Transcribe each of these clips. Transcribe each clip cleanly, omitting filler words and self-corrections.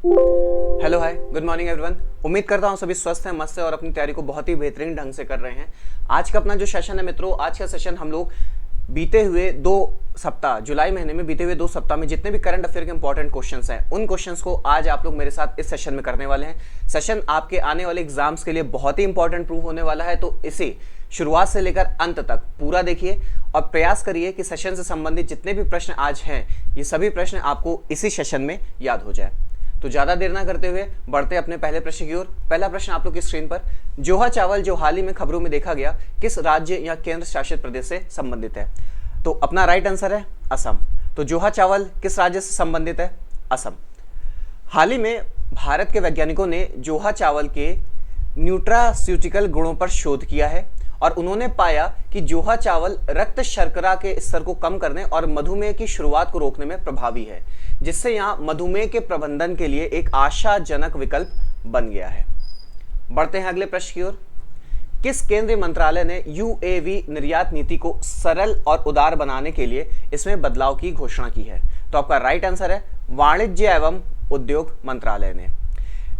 Hello hi good morning everyone. उम्मीद करता हूँ सभी स्वस्थ हैं, मस्त हैं और अपनी तैयारी को बहुत ही बेहतरीन ढंग से कर रहे हैं। आज का अपना जो सेशन है मित्रों, आज का सेशन हम लोग बीते हुए 2 सप्ताह, जुलाई महीने में बीते हुए 2 सप्ताह में जितने भी करंट अफेयर के इंपॉर्टेंट क्वेश्चंस हैं उन क्वेश्चंस को आज आप लोग मेरे साथ इस सेशन में करने वाले हैं। सेशन आपके आने वाले एग्जाम्स के लिए बहुत ही इंपॉर्टेंट प्रूव होने वाला है, तो इसे शुरुआत से लेकर अंत तक पूरा देखिए और प्रयास करिए कि सेशन से संबंधित जितने भी प्रश्न आज हैं ये सभी प्रश्न आपको इसी सेशन में याद हो जाए। तो ज्यादा देर ना करते हुए बढ़ते अपने पहले प्रश्न की ओर। पहला प्रश्न आप लोग की स्क्रीन पर, जोहा चावल जो हाल ही में खबरों में देखा गया किस राज्य या केंद्र शासित प्रदेश से संबंधित है? तो अपना राइट आंसर है असम। तो जोहा चावल किस राज्य से संबंधित है? असम। हाल ही में भारत के वैज्ञानिकों ने जोहा चावल के न्यूट्रास्यूटिकल गुणों पर शोध किया है और उन्होंने पाया कि जोहा चावल रक्त शर्करा के स्तर को कम करने और मधुमेह की शुरुआत को रोकने में प्रभावी है, जिससे यहाँ मधुमेह के प्रबंधन के लिए एक आशाजनक विकल्प बन गया है। बढ़ते हैं अगले प्रश्न की ओर। किस केंद्रीय मंत्रालय ने यूएवी निर्यात नीति को सरल और उदार बनाने के लिए इसमें बदलाव की घोषणा की है? तो आपका राइट आंसर है वाणिज्य एवं उद्योग मंत्रालय ने।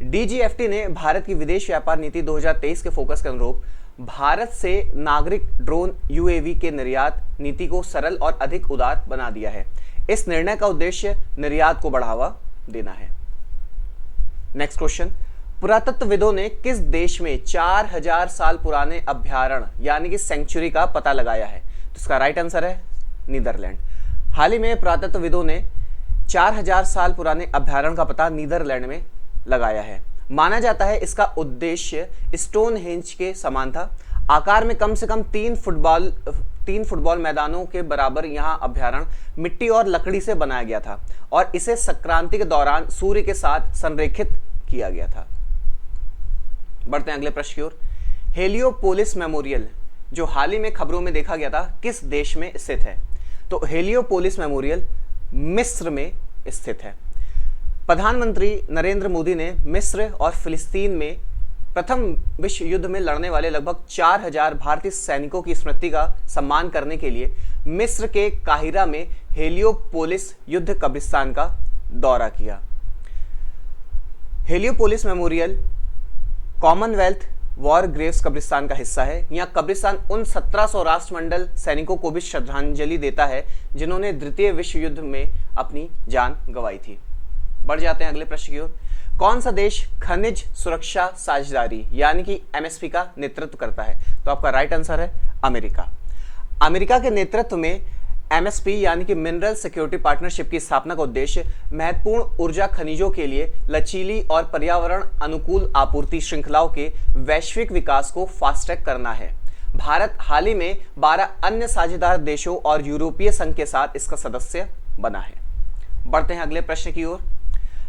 डीजीएफटी ने भारत की विदेश व्यापार नीति 2023 के फोकस के अनुरूप भारत से नागरिक ड्रोन यूएवी के निर्यात नीति को सरल और अधिक उदार बना दिया है। इस निर्णय का उद्देश्य निर्यात को बढ़ावा देना है। नेक्स्ट क्वेश्चन, पुरातत्वविदों ने किस देश में 4000 साल पुराने अभ्यारण्य यानी कि सेंचुरी का पता लगाया है? तो इसका राइट आंसर है नीदरलैंड। हाल ही में पुरातत्वविदों ने 4000 साल पुराने अभ्यारण्य का पता नीदरलैंड में लगाया है। माना जाता है इसका उद्देश्य स्टोनहेंज के समान था। आकार में कम से कम 3 फुटबॉल मैदानों के बराबर यहां अभ्यारण्य मिट्टी और लकड़ी से बनाया गया था और इसे संक्रांति के दौरान सूर्य के साथ संरेखित किया गया था। बढ़ते हैं अगले प्रश्न की ओर। हेलियोपोलिस मेमोरियल जो हाल ही में खबरों में देखा गया था किस देश में स्थित है? तो हेलियोपोलिस मेमोरियल मिस्र में स्थित है। प्रधानमंत्री नरेंद्र मोदी ने मिस्र और फिलिस्तीन में प्रथम विश्व युद्ध में लड़ने वाले लगभग 4000 भारतीय सैनिकों की स्मृति का सम्मान करने के लिए मिस्र के काहिरा में हेलियोपोलिस युद्ध कब्रिस्तान का दौरा किया। Heliopolis memorial Commonwealth war Graves कब्रिस्तान का हिस्सा है। यह कब्रिस्तान उन 1700 राष्ट्रमंडल सैनिकों को भी श्रद्धांजलि देता है जिन्होंने द्वितीय विश्व युद्ध में अपनी जान गंवाई थी। बढ़ जाते हैं अगले प्रश्न की ओर। कौन सा देश खनिज सुरक्षा साझेदारी यानी कि एमएसपी का नेतृत्व करता है? तो आपका राइट आंसर है अमेरिका। अमेरिका के नेतृत्व में एमएसपी यानी कि मिनरल सिक्योरिटी पार्टनरशिप की स्थापना का उद्देश्य महत्वपूर्ण ऊर्जा खनिजों के लिए लचीली और पर्यावरण अनुकूल आपूर्ति श्रृंखलाओं के वैश्विक विकास को फास्ट ट्रैक करना है। भारत हाल ही में 12 अन्य साझेदार देशों और यूरोपीय संघ के साथ इसका सदस्य बना है। बढ़ते हैं अगले प्रश्न की ओर।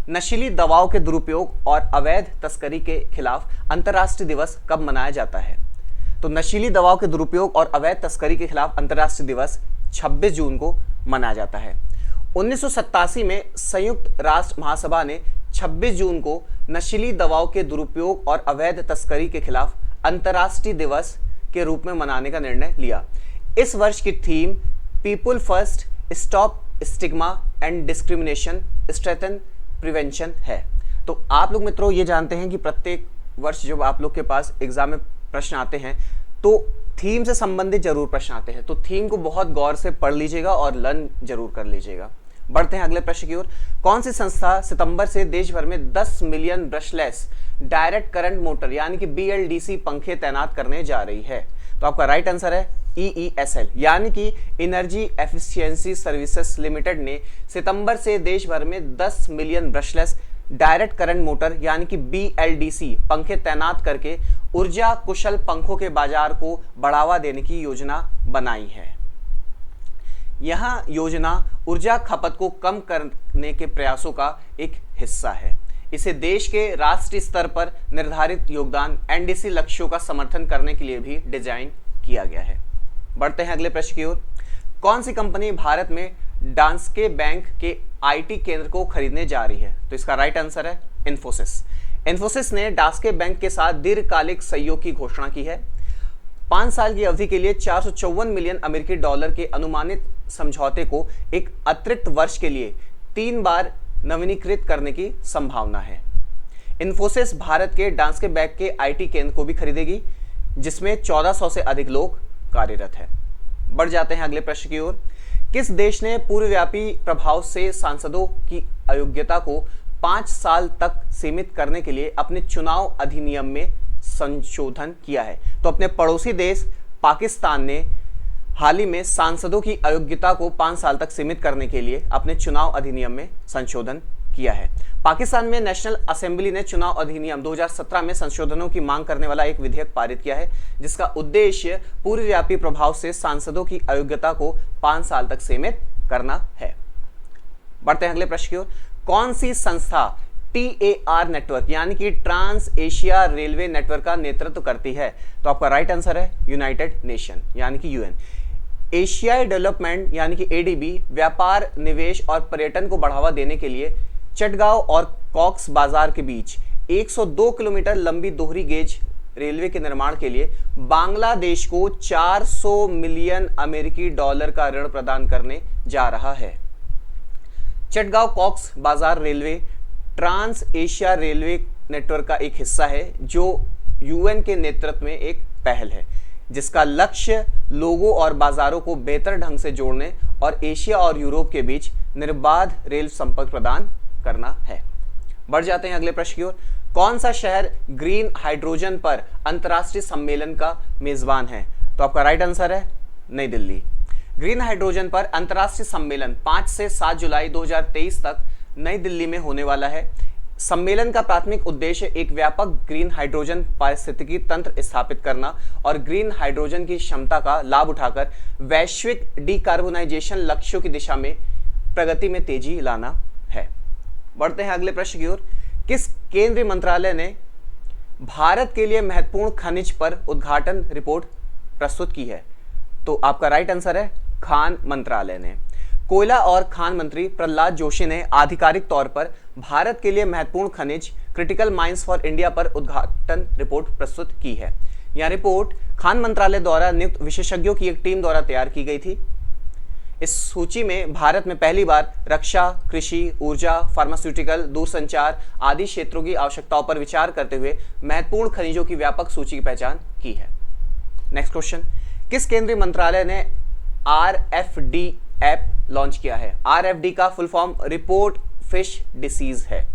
नशीली दवाओं के दुरुपयोग और अवैध तस्करी के खिलाफ अंतर्राष्ट्रीय दिवस कब मनाया जाता है? तो नशीली दवाओं के दुरुपयोग और अवैध तस्करी के खिलाफ अंतर्राष्ट्रीय दिवस 26 जून को मनाया जाता है। 1987 में संयुक्त राष्ट्र महासभा ने 26 जून को नशीली दवाओं के दुरुपयोग और अवैध तस्करी के खिलाफ अंतर्राष्ट्रीय दिवस के रूप में मनाने का निर्णय लिया। इस वर्ष की theme people first, stop stigma and discrimination, strengthen prevention है। तो आप लोग मित्रों ये जानते हैं कि प्रत्येक वर्ष जब आप लोग के पास एग्जाम में प्रश्न आते हैं तो थीम से संबंधित जरूर प्रश्न आते हैं, तो थीम को बहुत गौर से पढ़ लीजिएगा और लर्न जरूर कर लीजिएगा। बढ़ते हैं अगले प्रश्न की ओर। कौन सी संस्था सितंबर से देश भर में 10 million brushless direct current motor यानी कि बीएलडीसी पंखे तैनात करने जा रही है? तो आपका राइट आंसर है ईईएसएल यानी कि एनर्जी एफिशिएंसी सर्विसेज लिमिटेड ने सितंबर से देश भर में 10 million brushless direct current motor यानी कि बीएलडीसी पंखे तैनात करके ऊर्जा कुशल पंखों के बाजार को बढ़ावा देने की योजना बनाई है। यह योजना ऊर्जा खपत को कम करने के प्रयासों का एक हिस्सा है। इसे देश के राष्ट्रीय स्तर पर निर्धारित योगदान एनडीसी लक्ष्यों का समर्थन करने के लिए भी डिजाइन किया गया है। बढ़ते हैं अगले प्रश्न की ओर। कौन सी कंपनी भारत में डांस्के बैंक के आईटी केंद्र को खरीदने जा रही है? तो इसका राइट आंसर है इन्फोसिस। इन्फोसिस ने डांस्के बैंक के साथ दीर्घकालिक सहयोग की घोषणा की है। 5 साल की अवधि के लिए 454 मिलियन अमेरिकी डॉलर के अनुमानित समझौते को एक अतिरिक्त वर्ष के लिए 3 बार नवीनीकृत करने की संभावना है। इन्फोसिस भारत के डांस्के बैग के आईटी केंद्र को भी खरीदेगी, जिसमें 1400 से अधिक लोग कार्यरत है। बढ़ जाते हैं अगले प्रश्न की ओर। किस देश ने पूर्वव्यापी प्रभाव से सांसदों की अयोग्यता को 5 साल तक सीमित करने के लिए अपने चुनाव अधिनियम में संशोधन किया है? तो अपने पड़ोसी देश पाकिस्तान ने हाल ही में सांसदों की अयोग्यता को 5 साल तक सीमित करने के लिए अपने चुनाव अधिनियम में संशोधन किया है। पाकिस्तान में नेशनल असेंबली ने चुनाव अधिनियम 2017 में संशोधनों की मांग करने वाला एक विधेयक पारित किया है, जिसका उद्देश्य पूर्वव्यापी प्रभाव से सांसदों की अयोग्यता को 5 साल तक सीमित करना है। बढ़ते हैं अगले प्रश्न की ओर। कौन सी संस्था TAR नेटवर्क यानी कि ट्रांस एशिया रेलवे नेटवर्क का नेतृत्व करती है? तो आपका राइट आंसर है यूनाइटेड नेशन यानी कि UN। एशियाई डेवलपमेंट यानी कि ADB व्यापार, निवेश और पर्यटन को बढ़ावा देने के लिए चटगांव और कॉक्स बाजार के बीच 102 किलोमीटर लंबी दोहरी गेज रेलवे के निर्माण के लिए बांग्लादेश को 400 मिलियन अमेरिकी डॉलर का ऋण प्रदान करने जा रहा है। Chittagong Cox's Bazar railway trans Asia railway network का एक हिस्सा है, जो UN के नेतृत्व में एक पहल है, जिसका लक्ष्य लोगों और बाजारों को बेहतर ढंग से जोड़ने और एशिया और यूरोप के बीच निर्बाध रेल संपर्क प्रदान करना है। बढ़ जाते हैं अगले प्रश्न की ओर। कौन सा शहर ग्रीन हाइड्रोजन पर अंतर्राष्ट्रीय सम्मेलन का मेजबान है? तो आपका राइट आंसर है नई दिल्ली। ग्रीन हाइड्रोजन पर अंतर्राष्ट्रीय सम्मेलन 5 से 7 जुलाई 2023 तक नई दिल्ली में होने वाला है। सम्मेलन का प्राथमिक उद्देश्य एक व्यापक ग्रीन हाइड्रोजन पारिस्थितिकी तंत्र स्थापित करना और ग्रीन हाइड्रोजन की क्षमता का लाभ उठाकर वैश्विक डिकार्बोनाइजेशन लक्ष्यों की दिशा में प्रगति में तेजी लाना है। बढ़ते हैं अगले प्रश्न की ओर। किस केंद्रीय मंत्रालय ने भारत के लिए महत्वपूर्ण खनिज पर उद्घाटन रिपोर्ट प्रस्तुत की है? तो आपका राइट आंसर है खान मंत्रालय ने। कोयला और खान मंत्री प्रहलाद जोशी ने आधिकारिक तौर पर भारत के लिए महत्वपूर्ण खनिज क्रिटिकल माइंस फॉर इंडिया पर उद्घाटन रिपोर्ट प्रस्तुत की है। यह रिपोर्ट खान मंत्रालय द्वारा नियुक्त विशेषज्ञों की एक टीम द्वारा तैयार की गई थी। इस सूची में भारत में पहली बार रक्षा, कृषि, ऊर्जा, फार्मास्यूटिकल, दूरसंचार आदि क्षेत्रों की आवश्यकताओं पर विचार करते हुए महत्वपूर्ण खनिजों की व्यापक सूची की पहचान की है। Next question. किस केंद्रीय मंत्रालय ने RFD ऐप लॉन्च किया है? RFD का full form report fish disease है।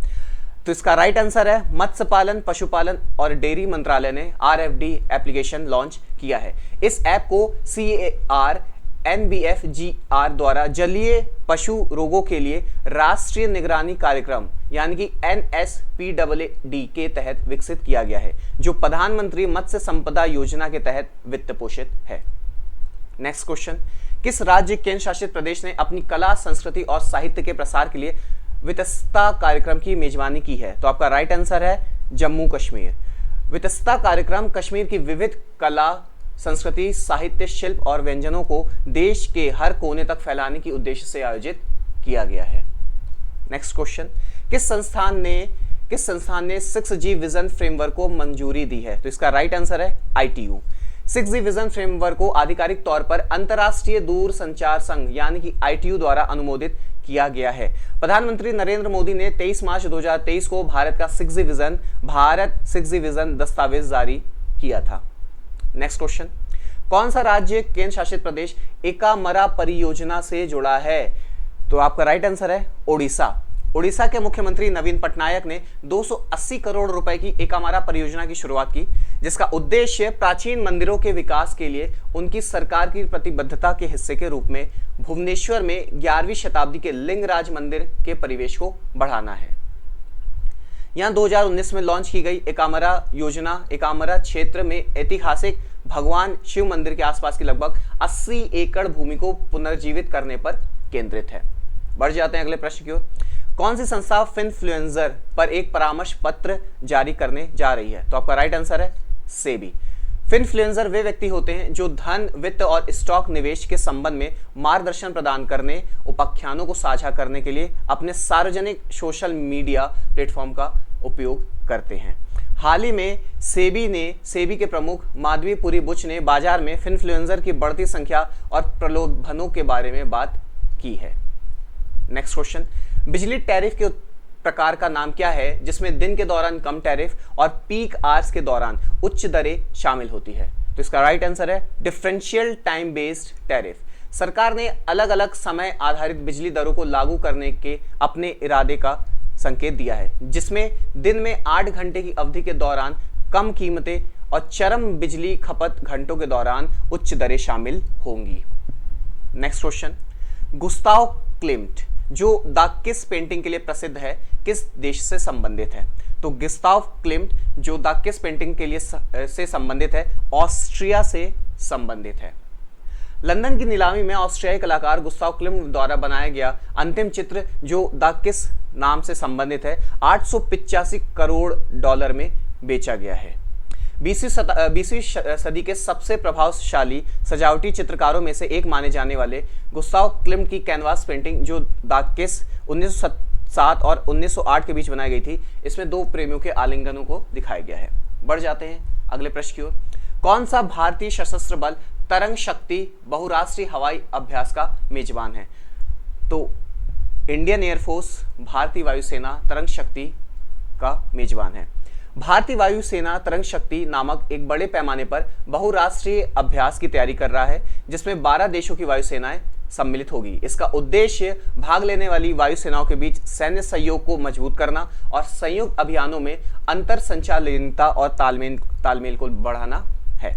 तो इसका राइट आंसर है मत्स्य पालन, पशुपालन और डेयरी मंत्रालय ने RFD एप्लीकेशन लॉन्च किया है। इस ऐप को CAR-NBFGR द्वारा जलीय पशु रोगों के लिए राष्ट्रीय निगरानी कार्यक्रम यानी कि NSPAAD के तहत विकसित किया गया है, जो प्रधानमंत्री मत्स्य संपदा योजना के तहत वित्त पोषित है। Next question. किस राज्य केंद्र शासित प्रदेश ने अपनी कला, संस्कृति और साहित्य के प्रसार के लिए वितस्ता कार्यक्रम की मेजबानी की है? तो आपका राइट आंसर है जम्मू कश्मीर। वितस्ता कार्यक्रम कश्मीर की विविध कला, संस्कृति, साहित्य, शिल्प और व्यंजनों को देश के हर कोने तक फैलाने की उद्देश्य से आयोजित किया गया है। Next question. किस संस्थान ने 6G विजन फ्रेमवर्क को मंजूरी दी है? तो इसका राइट आंसर है ITU। 6G विजन फ्रेमवर्क को आधिकारिक तौर पर अंतर्राष्ट्रीय दूर संचार संघ यानी कि ITU द्वारा अनुमोदित किया गया है। प्रधानमंत्री नरेंद्र मोदी ने 23 मार्च 2023 को भारत 6G विजन दस्तावेज जारी किया था। Next question. कौन सा राज्य केंद्र शासित प्रदेश एकामरा परियोजना से जुड़ा है? तो आपका राइट आंसर है ओडिशा। ओडिशा के मुख्यमंत्री नवीन पटनायक ने 280 करोड़ रुपए की एकामरा परियोजना की शुरुआत की, जिसका उद्देश्य प्राचीन मंदिरों के विकास के लिए उनकी सरकार की प्रतिबद्धता के हिस्से के रूप में भुवनेश्वर में 11वीं शताब्दी के लिंगराज मंदिर के परिवेश को बढ़ाना है। यहां 2019 में लॉन्च की गई एकामरा योजना एकामरा क्षेत्र में ऐतिहासिक भगवान शिव मंदिर के आसपास की लगभग 80 एकड़ भूमि को पुनर्जीवित करने पर केंद्रित है। बढ़ जाते हैं अगले प्रश्न की ओर। कौन सी संस्था फिनफ्लुएंसर पर एक परामर्श पत्र जारी करने जा रही है? तो आपका राइट आंसर है सेबी। फिनफ्लुएंसर वे व्यक्ति होते हैं जो धन, वित्त और स्टॉक निवेश के संबंध में मार्गदर्शन प्रदान करने, उपाख्यानों को साझा करने के लिए अपने सार्वजनिक सोशल मीडिया प्लेटफॉर्म का उपयोग करते हैं। हाल ही में सेबी के प्रमुख माधवीपुरी बुच ने बाजार में फिनफ्लुएंसर की बढ़ती संख्या और प्रलोभनों के बारे में बात की है। Next question. बिजली टैरिफ के प्रकार का नाम क्या है जिसमें दिन के दौरान कम टैरिफ और पीक आवर्स के दौरान उच्च दरें शामिल होती है? तो इसका राइट आंसर है डिफरेंशियल टाइम बेस्ड टैरिफ। सरकार ने अलग अलग समय आधारित बिजली दरों को लागू करने के अपने इरादे का संकेत दिया है, जिसमें दिन में 8 घंटे की अवधि के दौरान कम कीमतें और चरम बिजली खपत घंटों के दौरान उच्च दरें शामिल होंगी। नेक्स्ट क्वेश्चन, गुस्ताव क्लिम्ट जो द किस पेंटिंग के लिए प्रसिद्ध है किस देश से संबंधित है? तो गुस्ताव क्लिम्ट जो द किस पेंटिंग के लिए से संबंधित है, ऑस्ट्रिया से संबंधित है। लंदन की नीलामी में ऑस्ट्रियाई कलाकार गुस्ताव क्लिम्ट द्वारा बनाया गया अंतिम चित्र जो द किस नाम से संबंधित है 885 करोड़ डॉलर में बेचा गया है। 20वीं सदी के सबसे प्रभावशाली सजावटी चित्रकारों में से एक माने जाने वाले गुस्ताव क्लिम्ट की कैनवास पेंटिंग जो द किस 1907 और 1908 के बीच बनाई गई थी, इसमें दो प्रेमियों के आलिंगनों को दिखाया गया है। बढ़ जाते हैं अगले प्रश्न की ओर। कौन सा भारतीय सशस्त्र बल तरंग शक्ति बहुराष्ट्रीय हवाई अभ्यास का मेजबान है? तो इंडियन एयरफोर्स भारतीय वायुसेना तरंग शक्ति का मेजबान है। भारतीय वायुसेना तरंग शक्ति नामक एक बड़े पैमाने पर बहुराष्ट्रीय अभ्यास की तैयारी कर रहा है, जिसमें 12 देशों की वायुसेनाएं सम्मिलित होगी। इसका उद्देश्य भाग लेने वाली वायुसेनाओं के बीच सैन्य सहयोग को मजबूत करना और संयुक्त अभियानों में अंतर संचालनता और तालमेल को बढ़ाना है।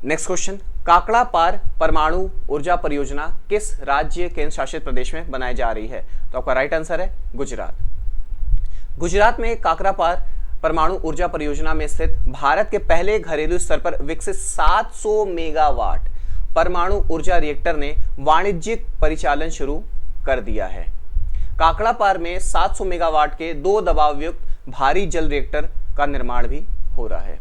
नेक्स्ट क्वेश्चन, काकड़ा पार परमाणु ऊर्जा परियोजना किस राज्य केंद्र शासित प्रदेश में बनाई जा रही है? तो आपका राइट आंसर है गुजरात। गुजरात में काकड़ा पार परमाणु ऊर्जा परियोजना में स्थित भारत के पहले घरेलू स्तर पर विकसित 700 मेगावाट परमाणु ऊर्जा रिएक्टर ने वाणिज्यिक परिचालन शुरू कर दिया है। काकड़ा पार में 700 मेगावाट के 2 दबाव युक्त भारी जल रिएक्टर का निर्माण भी हो रहा है।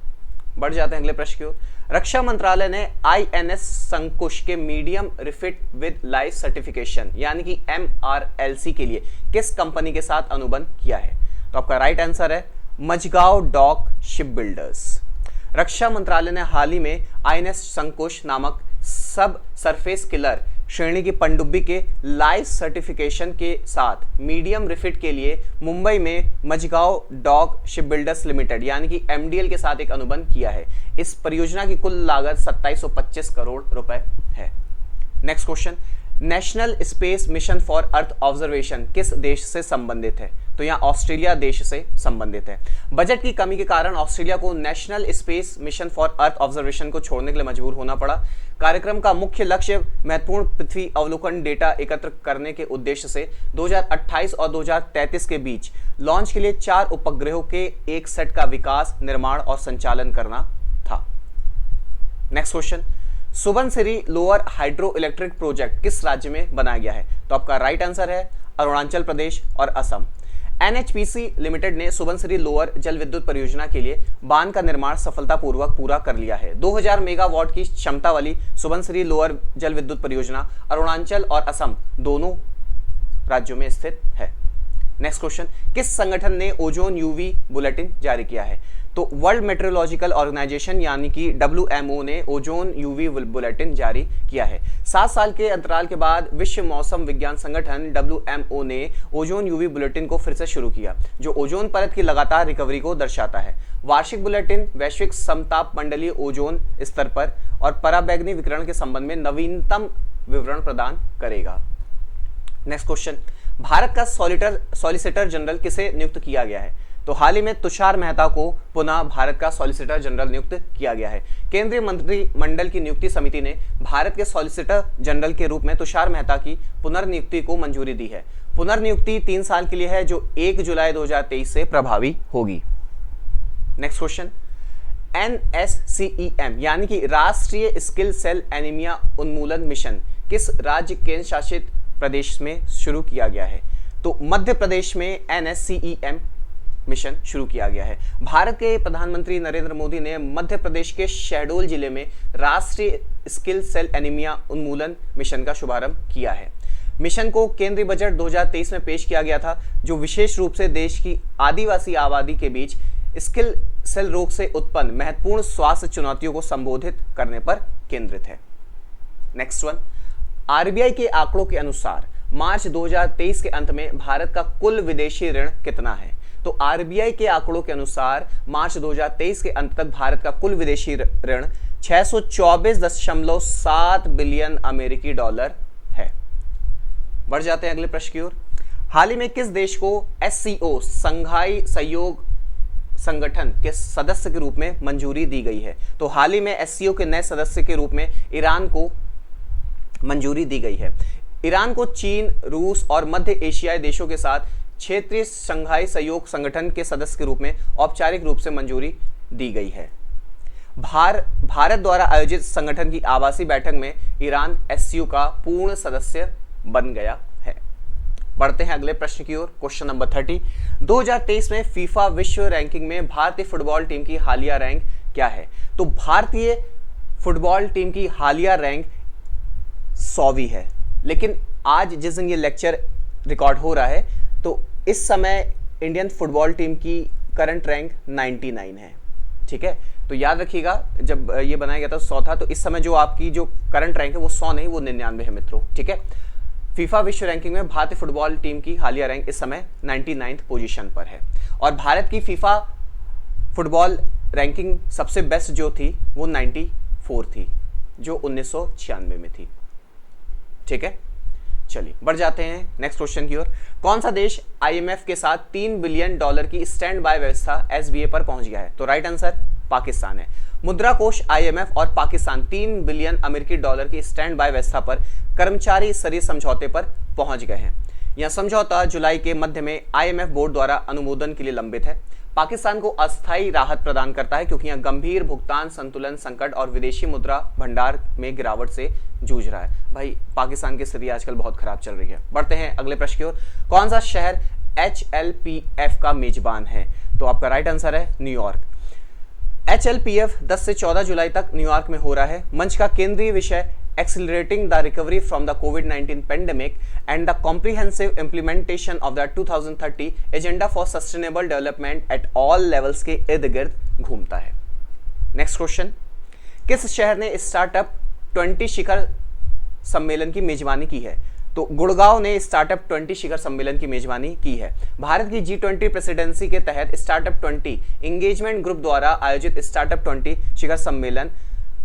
बढ़ जाते हैं अगले प्रश्न की ओर। रक्षा मंत्रालय ने INS संकुश के medium refit with life certification यानी कि MRLC के लिए किस कंपनी के साथ अनुबंध किया है? तो आपका राइट आंसर है मझगांव डॉक शिप बिल्डर्स। रक्षा मंत्रालय ने हाल ही में INS संकुश नामक सब सरफेस किलर श्रेणी की पनडुब्बी के लाइफ सर्टिफिकेशन के साथ मीडियम रिफिट के लिए मुंबई में Mazagon dock shipbuilders limited यानी कि MDL के साथ एक अनुबंध किया है। इस परियोजना की कुल लागत 2725 करोड़ रुपए है। Next question, national space mission for earth observation किस देश से संबंधित है? तो यहाँ ऑस्ट्रेलिया देश से संबंधित है। बजट की कमी के कारण ऑस्ट्रेलिया को national space mission for earth observation को छोड़ने के लिए मजबूर होना पड़ा। कार्यक्रम का मुख्य लक्ष्य महत्वपूर्ण पृथ्वी अवलोकन डेटा एकत्र करने के उद्देश्य से 2028 और 2033 के बीच लॉन्च के लिए 4 उपग्रहों के एक सेट का विकास, निर्माण और संचालन करना था। Next question, Subansiri lower hydro electric project किस राज्य में बनाया गया है? तो आपका राइट आंसर है अरुणाचल प्रदेश और असम। NHPC लिमिटेड ने सुबनसिरी लोअर जल विद्युत परियोजना के लिए बांध का निर्माण सफलतापूर्वक पूरा कर लिया है। 2000 मेगावाट की क्षमता वाली सुबनसिरी लोअर जल विद्युत परियोजना अरुणाचल और असम दोनों राज्यों में स्थित है। नेक्स्ट क्वेश्चन, किस संगठन ने ओजोन UV बुलेटिन जारी किया है? तो वर्ल्ड मेट्रोलॉजिकल ऑर्गेनाइजेशन यानी कि WMO ने ओजोन UV बुलेटिन जारी किया है। 7 साल के अंतराल के बाद विश्व मौसम विज्ञान संगठन WMO ने ओजोन UV बुलेटिन को फिर से शुरू किया, जो ओजोन परत की लगातार रिकवरी को दर्शाता है। वार्षिक बुलेटिन वैश्विक समताप मंडलीय ओजोन स्तर पर और पराबैंगनी विकिरण के संबंध में नवीनतम विवरण प्रदान करेगा। नेक्स्ट क्वेश्चन, भारत का सॉलिसिटर जनरल किसे नियुक्त किया गया है? तो हाल ही में तुषार मेहता को पुनः भारत का सॉलिसिटर जनरल नियुक्त किया गया है। केंद्रीय मंत्रिमंडल की नियुक्ति समिति ने भारत के सॉलिसिटर जनरल के रूप में तुषार मेहता की पुनर्नियुक्ति को मंजूरी दी है। पुनर्नियुक्ति 3 साल के लिए है, जो 1 जुलाई 2023 से प्रभावी होगी। नेक्स्ट क्वेश्चन, NSCEM यानी कि राष्ट्रीय स्किल सेल एनीमिया उन्मूलन मिशन किस राज्य केंद्र शासित प्रदेश में शुरू किया गया है? तो मध्य प्रदेश में NSCEM मिशन शुरू किया गया है। भारत के प्रधानमंत्री नरेंद्र मोदी ने मध्य प्रदेश के शहडोल जिले में राष्ट्रीय स्किल सेल एनीमिया उन्मूलन मिशन का शुभारंभ किया है। मिशन को केंद्रीय बजट 2023 में पेश किया गया था, जो विशेष रूप से देश की आदिवासी आबादी के बीच स्किल सेल रोग से उत्पन्न महत्वपूर्ण स्वास्थ्य चुनौतियों को संबोधित करने पर केंद्रित है। नेक्स्ट वन, RBI के आंकड़ों के अनुसार मार्च 2023 के अंत में भारत का कुल विदेशी ऋण कितना है? तो आरबीआई के आंकड़ों के अनुसार मार्च 2023 के अंत तक भारत का कुल विदेशी ऋण 624.7 बिलियन अमेरिकी डॉलर है। बढ़ जाते हैं अगले प्रश्न की ओर। हाल ही में किस देश को एससीओ संघाई सहयोग संगठन के सदस्य के रूप में मंजूरी दी गई है? तो हाल ही में एससीओ के नए सदस्य के रूप में ईरान को मंजूरी दी गई है। ईरान को चीन, रूस और मध्य एशियाई देशों के साथ क्षेत्रीय संघाई सहयोग संगठन के सदस्य के रूप में औपचारिक रूप से मंजूरी दी गई है। भारत द्वारा आयोजित संगठन की आभासी बैठक में ईरान एससीओ का पूर्ण सदस्य बन गया है। बढ़ते हैं अगले प्रश्न की ओर। Question number 30। 2023 में फीफा विश्व रैंकिंग में भारतीय फुटबॉल टीम की हालिया रैंक क्या है? तो भारतीय फुटबॉल टीम की हालिया रैंक 100वीं है, लेकिन आज जिस दिन ये लेक्चर रिकॉर्ड हो रहा है तो इस समय इंडियन फुटबॉल टीम की करंट रैंक 99 है। ठीक है, तो याद रखिएगा जब ये बनाया गया था 100 था, तो इस समय जो आपकी जो करंट रैंक है वो 100 नहीं, वो 99 है मित्रों। ठीक है, फीफा विश्व रैंकिंग में भारतीय फुटबॉल टीम की हालिया रैंक इस समय 99th पोजीशन पर है। और भारत की फीफा फुटबॉल रैंकिंग सबसे बेस्ट जो थी वो 94 थी, जो 1996 में थी। ठीक है, चलिए बढ़ जाते हैं नेक्स्ट क्वेश्चन की ओर। कौन सा देश आईएमएफ के साथ 3 बिलियन डॉलर की स्टैंड बाय व्यवस्था एसबीए पर पहुंच गया है? तो राइट आंसर पाकिस्तान है। मुद्रा कोष, आईएमएफ और पाकिस्तान 3 बिलियन अमेरिकी डॉलर की स्टैंड बाय व्यवस्था पर कर्मचारी स्तरीय समझौते पर पहुंच गए हैं। यह समझौता जुलाई के मध्य में आईएमएफ बोर्ड द्वारा अनुमोदन के लिए लंबित है। पाकिस्तान को अस्थायी राहत प्रदान करता है क्योंकि यह गंभीर भुगतान संतुलन संकट और विदेशी मुद्रा भंडार में गिरावट से जूझ रहा है। भाई पाकिस्तान की स्थिति आजकल बहुत खराब चल रही है। बढ़ते हैं अगले प्रश्न की ओर। कौन सा शहर HLPF का मेजबान है? तो आपका राइट आंसर है न्यूयॉर्क। HLPF 10 से 14 जुलाई तक न्यूयॉर्क में हो रहा है। मंच का केंद्रीय विषय accelerating the recovery from the covid pandemic and the comprehensive implementation of the 2030 agenda for sustainable development at all levels के इर्द गिर्द घूमता है। Next question. किस शहर ने स्टार्टअप 20 शिखर सम्मेलन की मेजबानी की है? तो गुड़गांव ने स्टार्टअप 20 शिखर सम्मेलन की मेजबानी की है। भारत की G20 प्रेसिडेंसी के तहत स्टार्टअप 20 इंगेजमेंट ग्रुप द्वारा आयोजित स्टार्टअप 20 शिखर सम्मेलन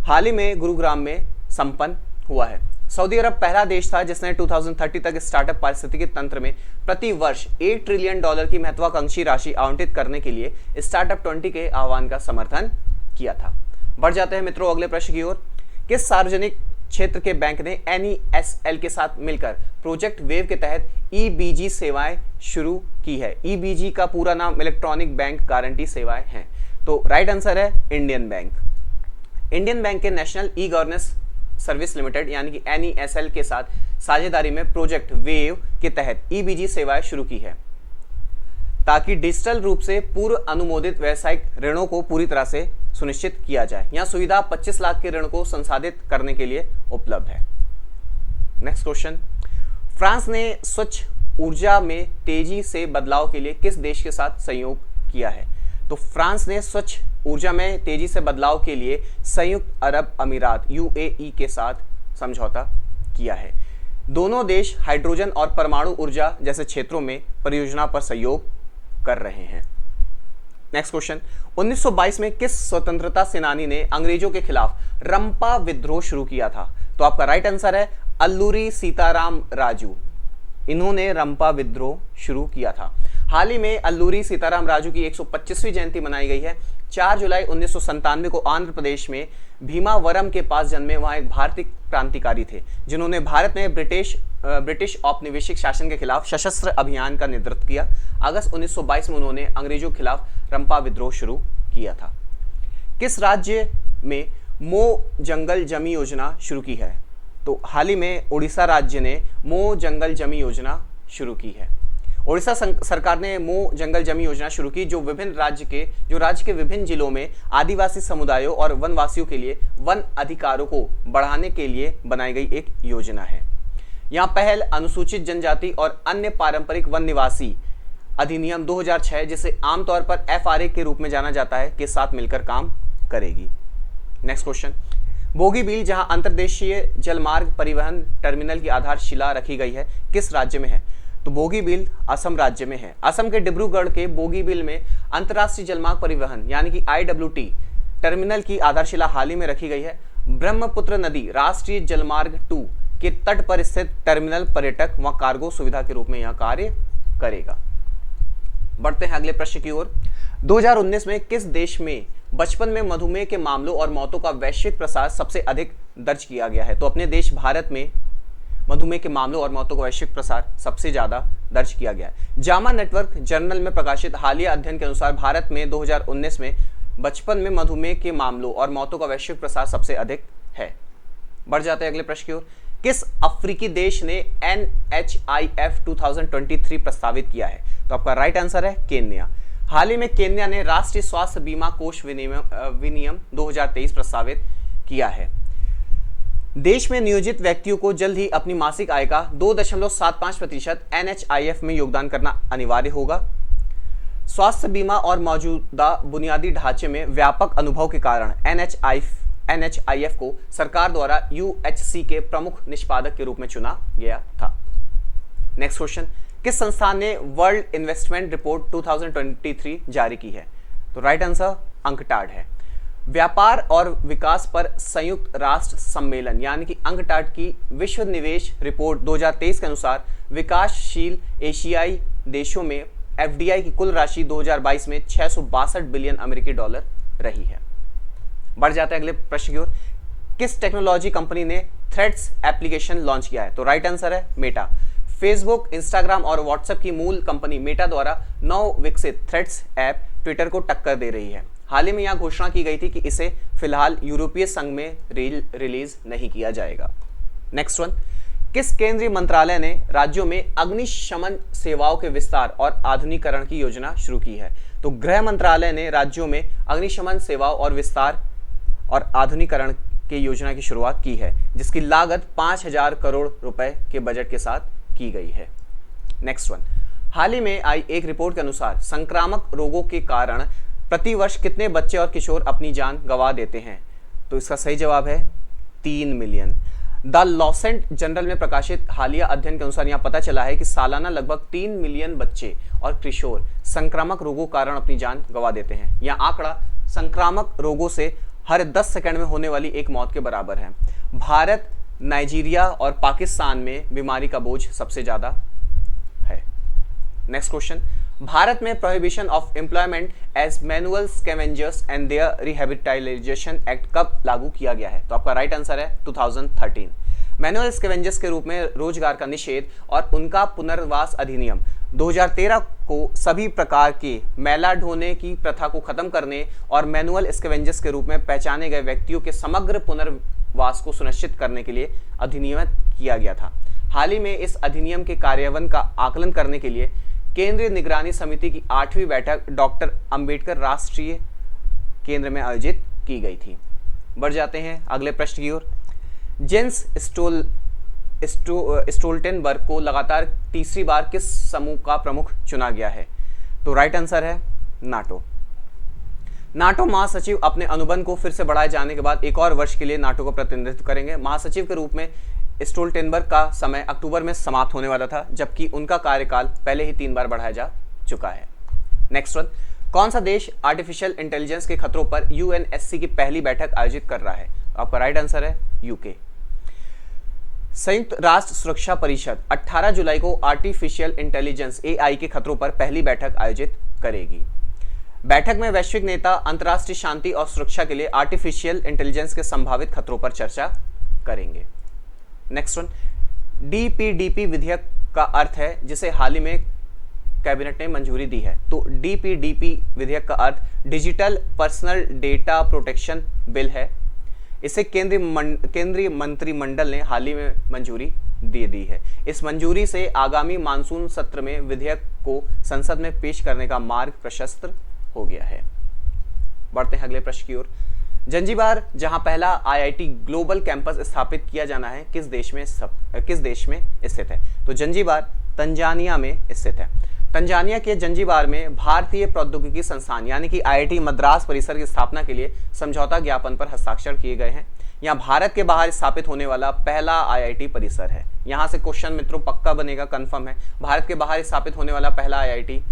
हाल ही में गुरुग्राम में संपन्न हुआ है। सऊदी अरब पहला देश था जिसने 2030 तक स्टार्टअप पारिस्थितिकी तंत्र में प्रति वर्ष $1 ट्रिलियन की महत्वाकांक्षी राशि आवंटित करने के लिए स्टार्टअप 20 के आह्वान का समर्थन किया था। बढ़ जाते हैं मित्रों अगले प्रश्न की ओर। किस सार्वजनिक क्षेत्र के बैंक ने NESL के साथ मिलकर प्रोजेक्ट वेव के तहत EBG सेवाएं शुरू की है? EBG का पूरा नाम इलेक्ट्रॉनिक बैंक गारंटी सेवाएं हैं। तो राइट आंसर है इंडियन बैंक। इंडियन बैंक के national e governance service limited यानी कि NESL के साथ साझेदारी में प्रोजेक्ट वेव के तहत EBG सेवाएं शुरू की है ताकि डिजिटल रूप से पूर्व अनुमोदित व्यावसायिक ऋणों को पूरी तरह से सुनिश्चित किया जाए। यह सुविधा 25 लाख के ऋण को संसाधित करने के लिए उपलब्ध है। Next question. फ्रांस ने स्वच्छ ऊर्जा में तेजी से बदलाव के लिए किस देश के साथ सहयोग किया है? तो फ्रांस ने स्वच्छ ऊर्जा में तेजी से बदलाव के लिए संयुक्त अरब अमीरात UAE के साथ समझौता किया है। दोनों देश हाइड्रोजन और परमाणु ऊर्जा जैसे क्षेत्रों में परियोजना पर सहयोग कर रहे हैं। Next question. 1922 में किस स्वतंत्रता सेनानी ने अंग्रेजों के खिलाफ रंपा विद्रोह शुरू किया था? तो आपका राइट आंसर है अल्लूरी सीताराम राजू। इन्होंने रंपा विद्रोह शुरू किया था। हाल ही में अल्लूरी सीताराम राजू की 125वीं जयंती मनाई गई है। 4 जुलाई 1997 को आंध्र प्रदेश में भीमावरम के पास जन्मे वहां एक भारतीय क्रांतिकारी थे जिन्होंने भारत में ब्रिटिश औपनिवेशिक शासन के खिलाफ सशस्त्र अभियान का नेतृत्व किया। अगस्त 1922 में उन्होंने अंग्रेजों के खिलाफ रंपा विद्रोह शुरू किया था। किस राज्य में मो जंगल जमी योजना शुरू की है? तो हाल ही में उड़ीसा राज्य ने मो जंगल जमी योजना शुरू की है। उड़ीसा सरकार ने मो जंगल जमी योजना शुरू की जो राज्य के विभिन्न जिलों में आदिवासी समुदायों और वनवासियों के लिए वन अधिकारों को बढ़ाने के लिए बनाई गई एक योजना है। यहाँ पहल अनुसूचित जनजाति और अन्य पारंपरिक वन निवासी अधिनियम 2006 जिसे आमतौर पर FRA के रूप में जाना जाता है के साथ मिलकर काम करेगी। Next question. बोगीबील, जहां अंतर्देशीय जलमार्ग परिवहन टर्मिनल की आधारशिला रखी गई है, किस राज्य में है? तो बोगीबील असम राज्य में है। असम के डिब्रूगढ़ के बोगीबील में अंतर्राष्ट्रीय जलमार्ग परिवहन यानी कि IWT टर्मिनल की आधारशिला हाल ही में रखी गई है। ब्रह्मपुत्र नदी राष्ट्रीय जलमार्ग 2 के तट पर स्थित टर्मिनल पर्यटक व कार्गो सुविधा के रूप में यह कार्य करेगा। बढ़ते हैं अगले प्रश्न की ओर। 2019 में किस देश में बचपन में मधुमेह के मामलों और मौतों का वैश्विक प्रसार सबसे अधिक दर्ज किया गया है? तो अपने देश भारत में मधुमेह के मामलों और मौतों का वैश्विक प्रसार सबसे ज्यादा दर्ज किया गया है। जामा नेटवर्क जर्नल में प्रकाशित हालिया अध्ययन के अनुसार भारत में 2019 में बचपन में मधुमेह के मामलों और मौतों का वैश्विक प्रसार सबसे अधिक है। बढ़ जाते हैं अगले प्रश्न की ओर। किस अफ्रीकी देश ने NHIF 2023 प्रस्तावित किया है? तो आपका राइट आंसर है केन्या। हाल ही में केन्या ने राष्ट्रीय स्वास्थ्य बीमा कोष विनियम 2023 प्रस्तावित किया है। देश में नियोजित व्यक्तियों को जल्द ही अपनी मासिक आय का 2.75% NHIF में योगदान करना अनिवार्य होगा। स्वास्थ्य बीमा और मौजूदा बुनियादी ढांचे में व्यापक अनुभव के कारण NHIF को सरकार द्वारा UHC के प्रमुख निष्पादक के रूप में चुना गया था। नेक्स्ट क्वेश्चन, किस संस्थान ने वर्ल्ड इन्वेस्टमेंट रिपोर्ट 2023 जारी की है? तो राइट आंसर अंकटाड है। व्यापार और विकास पर संयुक्त राष्ट्र सम्मेलन यानी कि अंकटाड की विश्व निवेश रिपोर्ट 2023 के अनुसार विकासशील एशियाई देशों में FDI की कुल राशि 2022 में 662 बिलियन अमेरिकी डॉलर रही है। बढ़ जाते हैं अगले प्रश्न की ओर। किस टेक्नोलॉजी कंपनी ने थ्रेड्स एप्लीकेशन लॉन्च किया है? तो राइट आंसर है मेटा। फेसबुक, इंस्टाग्राम और व्हाट्सएप की मूल कंपनी मेटा द्वारा नव विकसित थ्रेड्स ऐप ट्विटर को टक्कर दे रही है। हाल ही में यह घोषणा की गई थी कि इसे फिलहाल यूरोपीय संघ में रिलीज नहीं किया जाएगा। नेक्स्ट वन, किस केंद्रीय मंत्रालय ने राज्यों में अग्निशमन सेवाओं के विस्तार और आधुनिकीकरण की योजना शुरू की है? तो गृह मंत्रालय ने राज्यों में अग्निशमन सेवाओं और विस्तार और आधुनिकीकरण की योजना की शुरुआत की है, जिसकी लागत 5,000 करोड़ रुपए के बजट के साथ की गई है। नेक्स्ट वन, हाल ही में आई एक रिपोर्ट के अनुसार संक्रामक रोगों के कारण प्रतिवर्ष कितने बच्चे और किशोर अपनी जान गंवा देते हैं? तो इसका सही जवाब है 3 मिलियन। द लॉसेंट जर्नल में प्रकाशित हालिया अध्ययन के अनुसार यहाँ पता चला है कि सालाना लगभग 3 मिलियन बच्चे और किशोर संक्रामक रोगों के कारण अपनी जान गंवा देते हैं। यह आंकड़ा संक्रामक रोगों से हर 10 सेकंड में होने वाली एक मौत के बराबर है। भारत, नाइजीरिया और पाकिस्तान में बीमारी का बोझ सबसे ज्यादा है। नेक्स्ट क्वेश्चन, भारत में prohibition of employment as manual scavengers and their rehabilitation act कब लागू किया गया है? तो आपका राइट आंसर है 2013। मैनुअल स्कैवेंजर्स के रूप में रोजगार का निषेध और उनका पुनर्वास अधिनियम 2013 को सभी प्रकार के मैला ढोने की प्रथा को खत्म करने और मैनुअल स्कैवेंजर्स के रूप में पहचाने गए व्यक्तियों के समग्र पुनर्वास को सुनिश्चित करने के लिए अधिनियमित किया गया था। हाल ही में इस अधिनियम के कार्यान्वयन का आकलन करने के लिए केंद्रीय निगरानी समिति की 8वीं बैठक डॉक्टर अंबेडकर राष्ट्रीय केंद्र में आयोजित की गई थी। बढ़ जाते हैं अगले प्रश्न की ओर। जेंस स्टोल्टेनबर्ग को लगातार तीसरी बार किस समूह का प्रमुख चुना गया है? तो राइट आंसर है नाटो। नाटो महासचिव अपने अनुबंध को फिर से बढ़ाए जाने के बाद एक और वर्ष के लिए नाटो का प्रतिनिधित्व करेंगे। महासचिव के रूप में स्टोल्टेनबर्ग का समय अक्टूबर में समाप्त होने वाला था, जबकि उनका कार्यकाल पहले ही 3 बार बढ़ाया जा चुका है। नेक्स्ट वन, कौन सा देश आर्टिफिशियल इंटेलिजेंस के खतरों पर UNSC की पहली बैठक आयोजित कर रहा है? आपका राइट आंसर है यूके। संयुक्त राष्ट्र सुरक्षा परिषद 18 जुलाई को आर्टिफिशियल इंटेलिजेंस AI के खतरों पर पहली बैठक आयोजित करेगी। बैठक में वैश्विक नेता अंतर्राष्ट्रीय शांति और सुरक्षा के लिए आर्टिफिशियल इंटेलिजेंस के संभावित खतरों पर चर्चा करेंगे। नेक्स्ट वन, DPDP विधेयक का अर्थ है जिसे हाल ही में कैबिनेट ने मंजूरी दी है। तो DPDP विधेयक का अर्थ digital personal data protection bill है। इसे केंद्रीय मंत्रिमंडल ने हाल ही में मंजूरी दे दी है। इस मंजूरी से आगामी मानसून सत्र में विधेयक को संसद में पेश करने का मार्ग प्रशस्त हो गया है। बढ़ते हैं अगले प्रश्न की ओर। जंजीबार, जहां पहला IIT ग्लोबल कैंपस स्थापित किया जाना है, किस देश में स्थित है? तो जंजीबार तंजानिया में स्थित है। तंजानिया के जंजीबार में भारतीय प्रौद्योगिकी संस्थान यानी कि आईआईटी मद्रास परिसर की स्थापना के लिए समझौता ज्ञापन पर हस्ताक्षर किए गए हैं। यहाँ भारत के बाहर स्थापित होने वाला पहला आईआईटी परिसर है। यहाँ से क्वेश्चन मित्रों पक्का बनेगा, कंफर्म है। भारत के बाहर स्थापित होने वाला पहला आईआईटी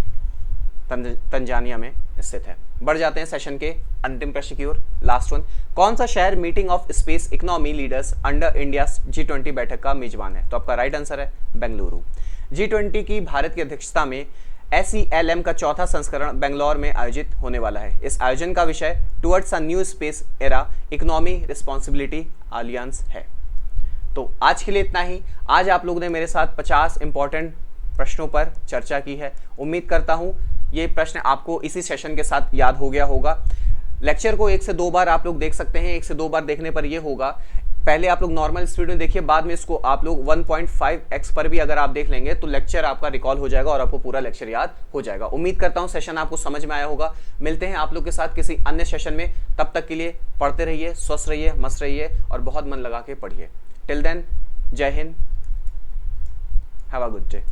तंजानिया में स्थित है। बढ़ जाते हैं सेशन के अंतिम प्रश्न की ओर, लास्ट वन। कौन सा शहर meeting of space economy leaders under India G20 बैठक का मेजबान है? तो आपका राइट आंसर है बेंगलुरु। G20 की भारत की अध्यक्षता में SELM का चौथा संस्करण बेंगलौर में आयोजित होने वाला है। इस आयोजन का विषय towards a new space era economy responsibility alliance है। तो आज के लिए इतना ही। आज आप लोगों ने मेरे साथ 50 इंपॉर्टेंट प्रश्नों पर चर्चा की है। उम्मीद करता हूं ये प्रश्न आपको इसी सेशन के साथ याद हो गया होगा। लेक्चर को 1 से 2 बार आप लोग देख सकते हैं। 1 से 2 बार देखने पर ये होगा, पहले आप लोग नॉर्मल स्पीड में देखिए, बाद में इसको आप लोग 1.5x पर भी अगर आप देख लेंगे तो लेक्चर आपका रिकॉल हो जाएगा और आपको पूरा लेक्चर याद हो जाएगा। उम्मीद करता हूं सेशन आपको समझ में आया होगा। मिलते हैं आप लोग के साथ किसी अन्य सेशन में। तब तक के लिए पढ़ते रहिए, स्वस्थ रहिए, मस्त रहिए और बहुत मन लगा के पढ़िए। टिल देन, जय Hind, have a good day.